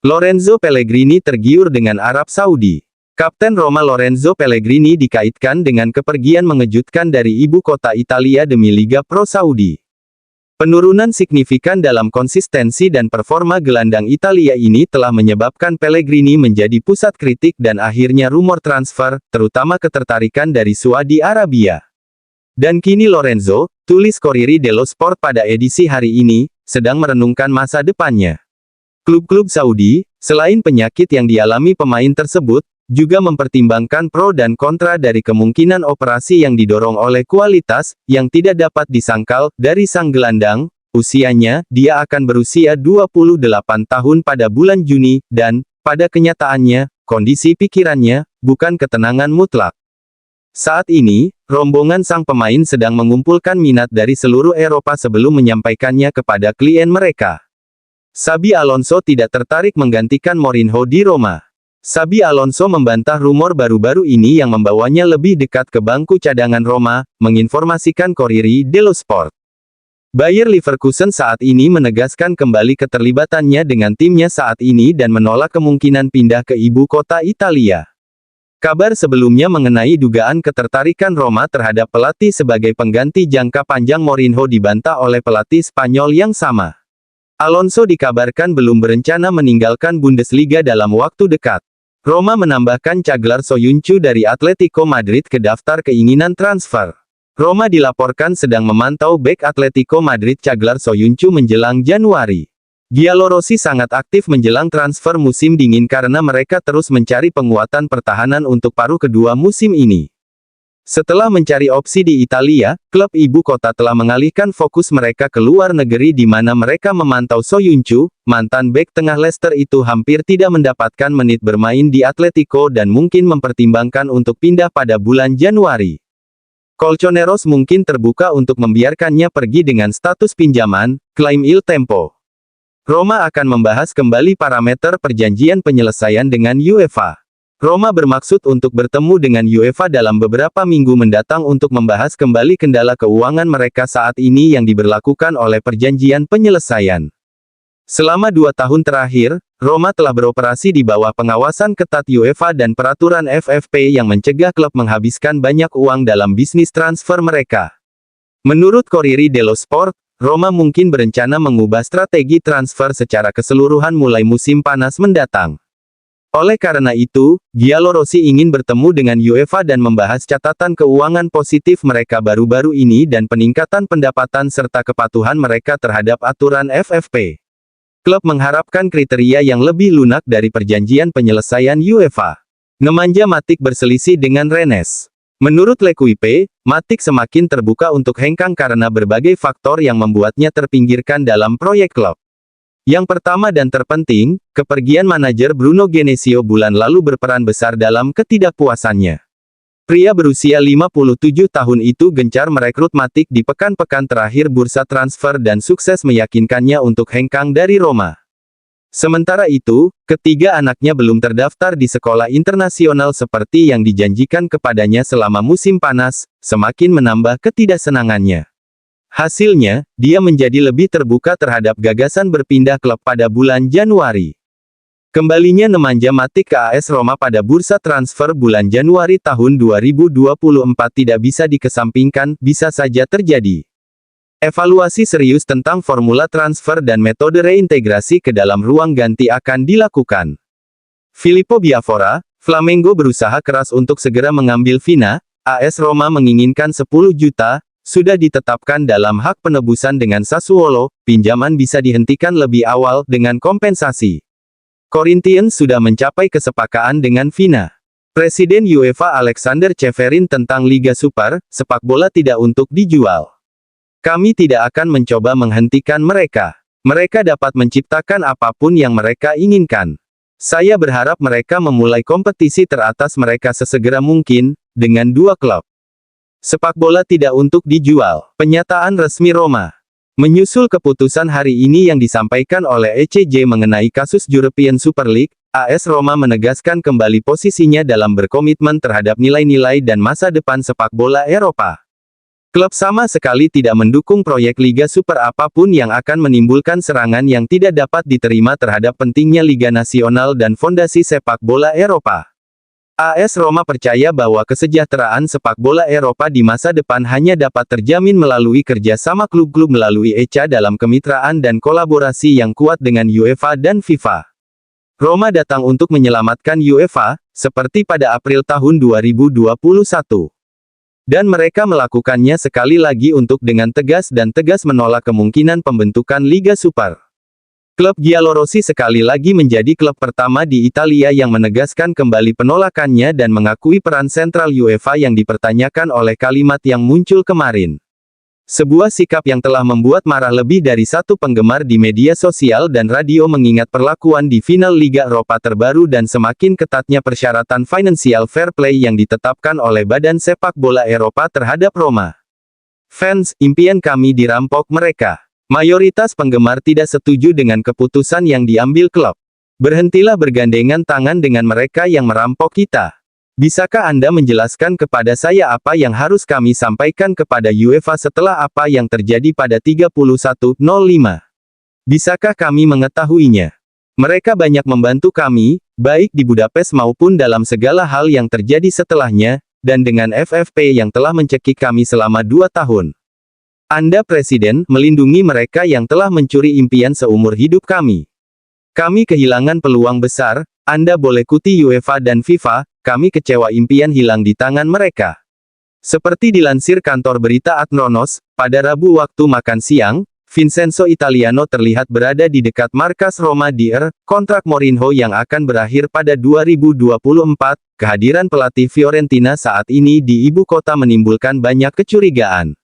Lorenzo Pellegrini tergiur dengan Arab Saudi. Kapten Roma Lorenzo Pellegrini dikaitkan dengan kepergian mengejutkan dari ibu kota Italia demi Liga Pro Saudi. Penurunan signifikan dalam konsistensi dan performa gelandang Italia ini telah menyebabkan Pellegrini menjadi pusat kritik dan akhirnya rumor transfer, terutama ketertarikan dari Saudi Arabia. Dan kini Lorenzo, tulis Corriere dello Sport pada edisi hari ini, sedang merenungkan masa depannya. Klub-klub Saudi, selain penyakit yang dialami pemain tersebut, juga mempertimbangkan pro dan kontra dari kemungkinan operasi yang didorong oleh kualitas, yang tidak dapat disangkal, dari sang gelandang. Usianya, dia akan berusia 28 tahun pada bulan Juni, dan, pada kenyataannya, kondisi pikirannya, bukan ketenangan mutlak. Saat ini, rombongan sang pemain sedang mengumpulkan minat dari seluruh Eropa sebelum menyampaikannya kepada klien mereka. Xabi Alonso tidak tertarik menggantikan Mourinho di Roma. Xabi Alonso membantah rumor baru-baru ini yang membawanya lebih dekat ke bangku cadangan Roma, menginformasikan Corriere dello Sport. Bayer Leverkusen saat ini menegaskan kembali keterlibatannya dengan timnya saat ini dan menolak kemungkinan pindah ke ibu kota Italia. Kabar sebelumnya mengenai dugaan ketertarikan Roma terhadap pelatih sebagai pengganti jangka panjang Mourinho dibantah oleh pelatih Spanyol yang sama. Alonso dikabarkan belum berencana meninggalkan Bundesliga dalam waktu dekat. Roma menambahkan Caglar Soyuncu dari Atletico Madrid ke daftar keinginan transfer. Roma dilaporkan sedang memantau bek Atletico Madrid Caglar Soyuncu menjelang Januari. Giallorossi sangat aktif menjelang transfer musim dingin karena mereka terus mencari penguatan pertahanan untuk paruh kedua musim ini. Setelah mencari opsi di Italia, klub ibu kota telah mengalihkan fokus mereka ke luar negeri di mana mereka memantau Soyuncu, mantan bek tengah Leicester itu hampir tidak mendapatkan menit bermain di Atletico dan mungkin mempertimbangkan untuk pindah pada bulan Januari. Colchoneros mungkin terbuka untuk membiarkannya pergi dengan status pinjaman, klaim Il Tempo. Roma akan membahas kembali parameter perjanjian penyelesaian dengan UEFA. Roma bermaksud untuk bertemu dengan UEFA dalam beberapa minggu mendatang untuk membahas kembali kendala keuangan mereka saat ini yang diberlakukan oleh perjanjian penyelesaian. Selama 2 tahun terakhir, Roma telah beroperasi di bawah pengawasan ketat UEFA dan peraturan FFP yang mencegah klub menghabiskan banyak uang dalam bisnis transfer mereka. Menurut Corriere dello Sport, Roma mungkin berencana mengubah strategi transfer secara keseluruhan mulai musim panas mendatang. Oleh karena itu, Giallorossi ingin bertemu dengan UEFA dan membahas catatan keuangan positif mereka baru-baru ini dan peningkatan pendapatan serta kepatuhan mereka terhadap aturan FFP. Klub mengharapkan kriteria yang lebih lunak dari perjanjian penyelesaian UEFA. Nemanja Matic berselisih dengan Rennes. Menurut L'Equipe, Matic semakin terbuka untuk hengkang karena berbagai faktor yang membuatnya terpinggirkan dalam proyek klub. Yang pertama dan terpenting, kepergian manajer Bruno Genesio bulan lalu berperan besar dalam ketidakpuasannya. Pria berusia 57 tahun itu gencar merekrut Matic di pekan-pekan terakhir bursa transfer dan sukses meyakinkannya untuk hengkang dari Roma. Sementara itu, ketiga anaknya belum terdaftar di sekolah internasional seperti yang dijanjikan kepadanya selama musim panas, semakin menambah ketidaksenangannya. Hasilnya, dia menjadi lebih terbuka terhadap gagasan berpindah klub pada bulan Januari. Kembalinya Nemanja Matic ke AS Roma pada bursa transfer bulan Januari tahun 2024 tidak bisa dikesampingkan, bisa saja terjadi. Evaluasi serius tentang formula transfer dan metode reintegrasi ke dalam ruang ganti akan dilakukan. Filippo Biafora, Flamengo berusaha keras untuk segera mengambil Vina, AS Roma menginginkan 10 juta, sudah ditetapkan dalam hak penebusan dengan Sassuolo, pinjaman bisa dihentikan lebih awal dengan kompensasi. Corinthians sudah mencapai kesepakatan dengan Vina. Presiden UEFA Alexander Ceferin tentang Liga Super, sepak bola tidak untuk dijual. Kami tidak akan mencoba menghentikan mereka. Mereka dapat menciptakan apapun yang mereka inginkan. Saya berharap mereka memulai kompetisi teratas mereka sesegera mungkin, dengan 2 klub. Sepak bola tidak untuk dijual. Pernyataan resmi Roma. Menyusul keputusan hari ini yang disampaikan oleh ECJ mengenai kasus European Super League, AS Roma menegaskan kembali posisinya dalam berkomitmen terhadap nilai-nilai dan masa depan sepak bola Eropa. Klub sama sekali tidak mendukung proyek Liga Super apapun yang akan menimbulkan serangan yang tidak dapat diterima terhadap pentingnya Liga Nasional dan fondasi sepak bola Eropa. AS Roma percaya bahwa kesejahteraan sepak bola Eropa di masa depan hanya dapat terjamin melalui kerjasama klub-klub melalui ECA dalam kemitraan dan kolaborasi yang kuat dengan UEFA dan FIFA. Roma datang untuk menyelamatkan UEFA, seperti pada April tahun 2021. Dan mereka melakukannya sekali lagi untuk dengan tegas dan tegas menolak kemungkinan pembentukan Liga Super. Klub Giallorossi sekali lagi menjadi klub pertama di Italia yang menegaskan kembali penolakannya dan mengakui peran sentral UEFA yang dipertanyakan oleh kalimat yang muncul kemarin. Sebuah sikap yang telah membuat marah lebih dari satu penggemar di media sosial dan radio mengingat perlakuan di final Liga Eropa terbaru dan semakin ketatnya persyaratan financial fair play yang ditetapkan oleh Badan Sepak Bola Eropa terhadap Roma. Fans, impian kami dirampok mereka. Mayoritas penggemar tidak setuju dengan keputusan yang diambil klub. Berhentilah bergandengan tangan dengan mereka yang merampok kita. Bisakah Anda menjelaskan kepada saya apa yang harus kami sampaikan kepada UEFA setelah apa yang terjadi pada 31.05? Bisakah kami mengetahuinya? Mereka banyak membantu kami, baik di Budapest maupun dalam segala hal yang terjadi setelahnya, dan dengan FFP yang telah mencekik kami selama 2 tahun. Anda Presiden, melindungi mereka yang telah mencuri impian seumur hidup kami. Kami kehilangan peluang besar, Anda boleh kuti UEFA dan FIFA, kami kecewa impian hilang di tangan mereka. Seperti dilansir kantor berita Adnonos, pada Rabu waktu makan siang, Vincenzo Italiano terlihat berada di dekat markas Roma di kontrak Mourinho yang akan berakhir pada 2024. Kehadiran pelatih Fiorentina saat ini di ibu kota menimbulkan banyak kecurigaan.